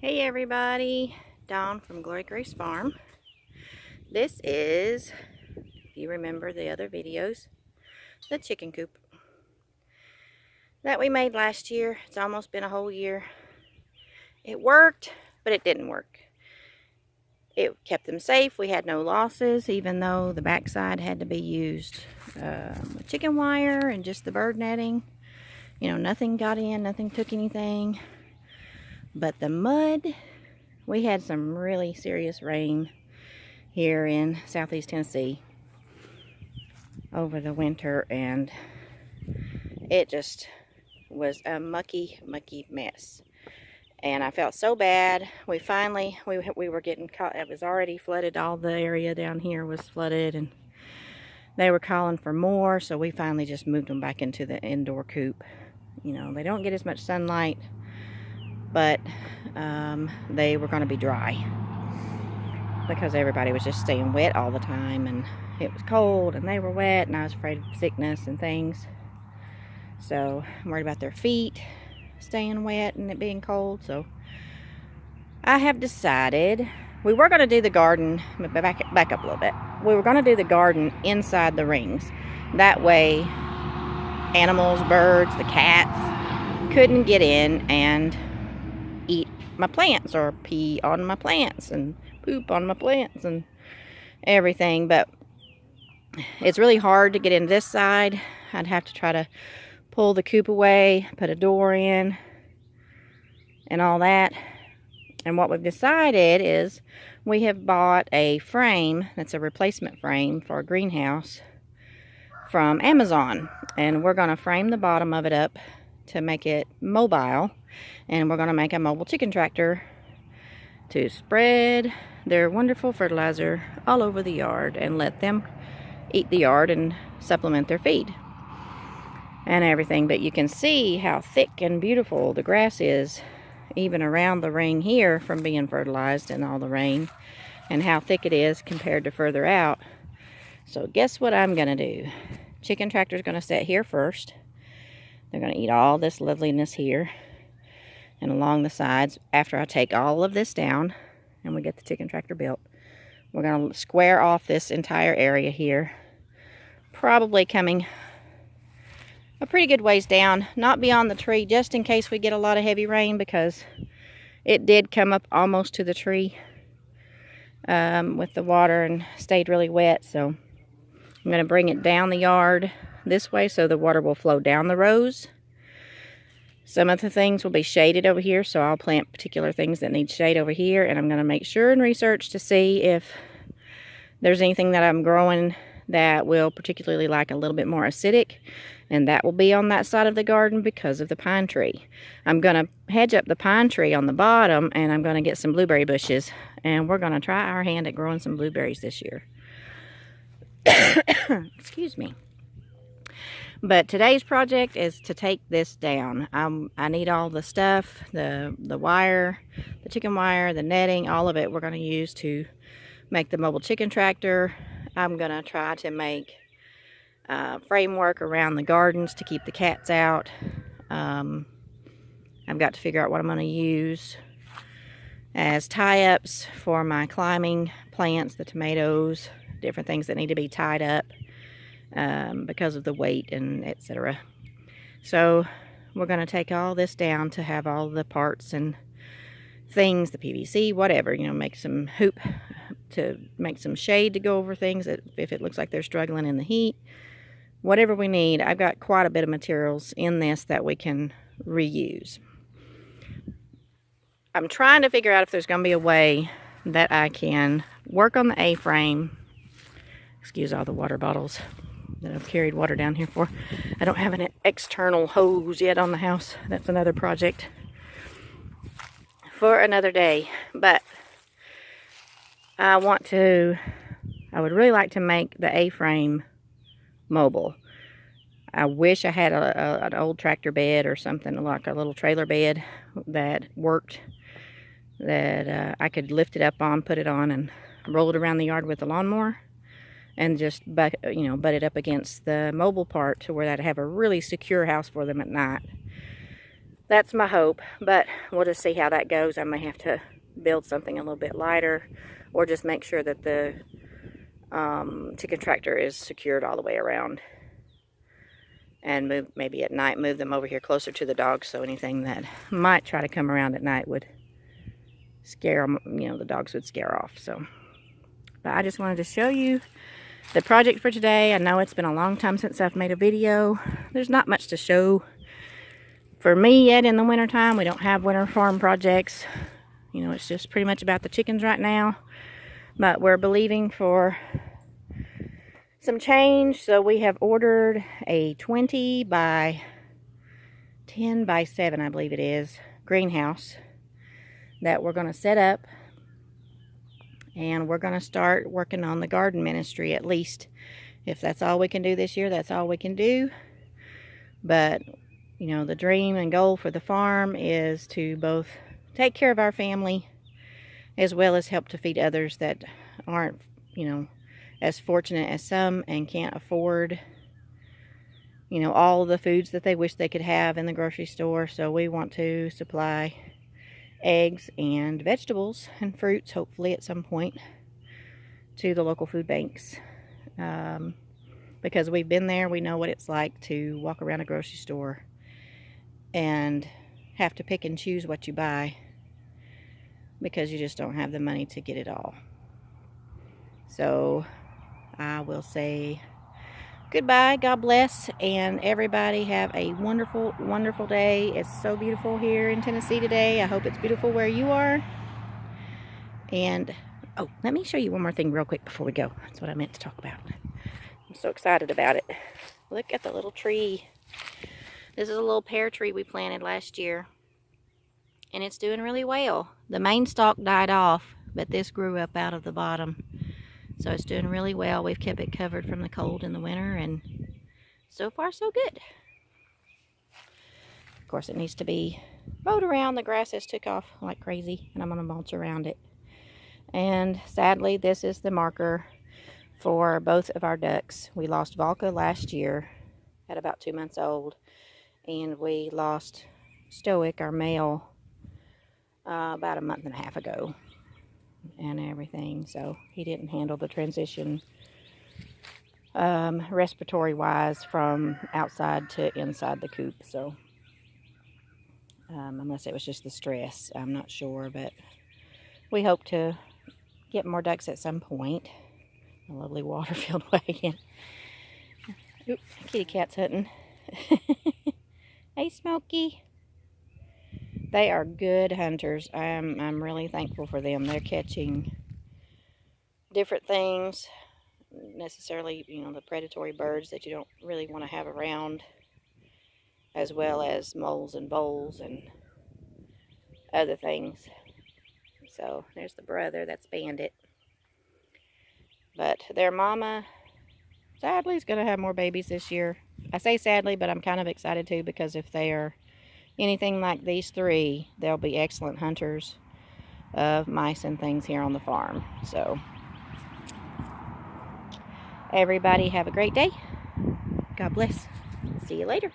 Hey everybody, Dawn from Glory Grace Farm. This is, if you remember the other videos, the chicken coop that we made last year. It's almost been a whole year. It worked, but it didn't work. It kept them safe. We had no losses, even though the backside had to be used with chicken wire and just the bird netting. You know, nothing got in, nothing took anything. But the mud, we had some really serious rain here in southeast Tennessee over the winter, and it just was a mucky mess. And I felt so bad. We finally, we were getting caught. It was already flooded. All the area down here was flooded, and they were calling for more, so we finally just moved them back into the indoor coop. You know, they don't get as much sunlight, but they were going to be dry because everybody was just staying wet all the time, and it was cold and they were wet, and I was afraid of sickness and things. So I'm worried about their feet staying wet and it being cold. So I have decided we were going to do the garden, back up a little bit. We were going to do the garden inside the rings. That way animals, birds, the cats couldn't get in and eat my plants or pee on my plants and poop on my plants and everything. But it's really hard to get in this side. I'd have to try to pull the coop away, put a door in, and all that. And what we've decided is we have bought a frame that's a replacement frame for a greenhouse from Amazon. And we're going to frame the bottom of it up to make it mobile. And we're going to make a mobile chicken tractor to spread their wonderful fertilizer all over the yard and let them eat the yard and supplement their feed and everything. But you can see how thick and beautiful the grass is even around the ring here from being fertilized and all the rain, and how thick it is compared to further out. So guess what I'm gonna do? Chicken tractor's gonna sit here first. They're gonna eat all this loveliness here and along the sides. After I take all of this down and we get the chicken tractor built, we're gonna square off this entire area here, probably coming a pretty good ways down, not beyond the tree, just in case we get a lot of heavy rain, because it did come up almost to the tree with the water and stayed really wet. So I'm going to bring it down the yard this way so the water will flow down the rows. Some of the things will be shaded over here, so I'll plant particular things that need shade over here, and I'm going to make sure and research to see if there's anything that I'm growing that will particularly like a little bit more acidic, and that will be on that side of the garden because of the pine tree. I'm going to hedge up the pine tree on the bottom, and I'm going to get some blueberry bushes, and we're going to try our hand at growing some blueberries this year. Excuse me. But today's project is to take this down. I need all the stuff, the wire, the chicken wire, the netting, all of it we're going to use to make the mobile chicken tractor. I'm going to try to make framework around the gardens to keep the cats out. I've got to figure out what I'm going to use as tie-ups for my climbing plants, the tomatoes, different things that need to be tied up because of the weight and etc. So we're going to take all this down to have all the parts and things, the PVC, whatever, you know, make some hoop to make some shade to go over things that if it looks like they're struggling in the heat. Whatever we need. I've got quite a bit of materials in this that we can reuse. I'm trying to figure out if there's going to be a way that I can work on the A-frame. Excuse all the water bottles that I've carried water down here for. I don't have an external hose yet on the house. That's another project for another day. But I would really like to make the A-frame mobile. I wish I had an old tractor bed or something like a little trailer bed that worked, that I could lift it up on, put it on, and roll it around the yard with the lawnmower, and just butt it up against the mobile part to where I'd have a really secure house for them at night. That's my hope, but we'll just see how that goes. I may have to build something a little bit lighter, or just make sure that the chicken tractor is secured all the way around, and maybe at night move them over here closer to the dogs, so anything that might try to come around at night would scare them, you know, the dogs would scare off. So, but I just wanted to show you the project for today. I know it's been a long time since I've made a video. There's not much to show for me yet in the wintertime. We don't have winter farm projects. You know, it's just pretty much about the chickens right now. But we're believing for some change. So we have ordered a 20 by 10 by 7, I believe it is, greenhouse that we're going to set up. And we're going to start working on the garden ministry, at least. If that's all we can do this year, that's all we can do. But, you know, the dream and goal for the farm is to both take care of our family as well as help to feed others that aren't, you know, as fortunate as some and can't afford, you know, all the foods that they wish they could have in the grocery store. So we want to supply eggs and vegetables and fruits, hopefully at some point, to the local food banks. Because we've been there, we know what it's like to walk around a grocery store and have to pick and choose what you buy because you just don't have the money to get it all. So I will say goodbye, God bless, and everybody have a wonderful, wonderful day. It's so beautiful here in Tennessee today. I hope it's beautiful where you are. And, oh, let me show you one more thing real quick before we go. That's what I meant to talk about. I'm so excited about it. Look at the little tree. This is a little pear tree we planted last year. And it's doing really well. The main stalk died off, but this grew up out of the bottom. So it's doing really well. We've kept it covered from the cold in the winter, and so far so good. Of course, it needs to be mowed around. The grass has took off like crazy, and I'm going to mulch around it. And sadly, this is the marker for both of our ducks. We lost Valka last year at about 2 months old, and we lost Stoic, our male, about a month and a half ago. And everything, so he didn't handle the transition respiratory wise from outside to inside the coop. So unless it was just the stress, I'm not sure, but we hope to get more ducks at some point. A lovely water-filled wagon. Oop, kitty cat's hunting. Hey, Smokey. They are good hunters. I'm really thankful for them. They're catching different things, necessarily, you know, the predatory birds that you don't really want to have around, as well as moles and voles and other things. So there's the brother, that's Bandit. But their mama, sadly, is going to have more babies this year. I say sadly, but I'm kind of excited too, because if they are anything like these three, they'll be excellent hunters of mice and things here on the farm. So everybody have a great day. God bless. See you later.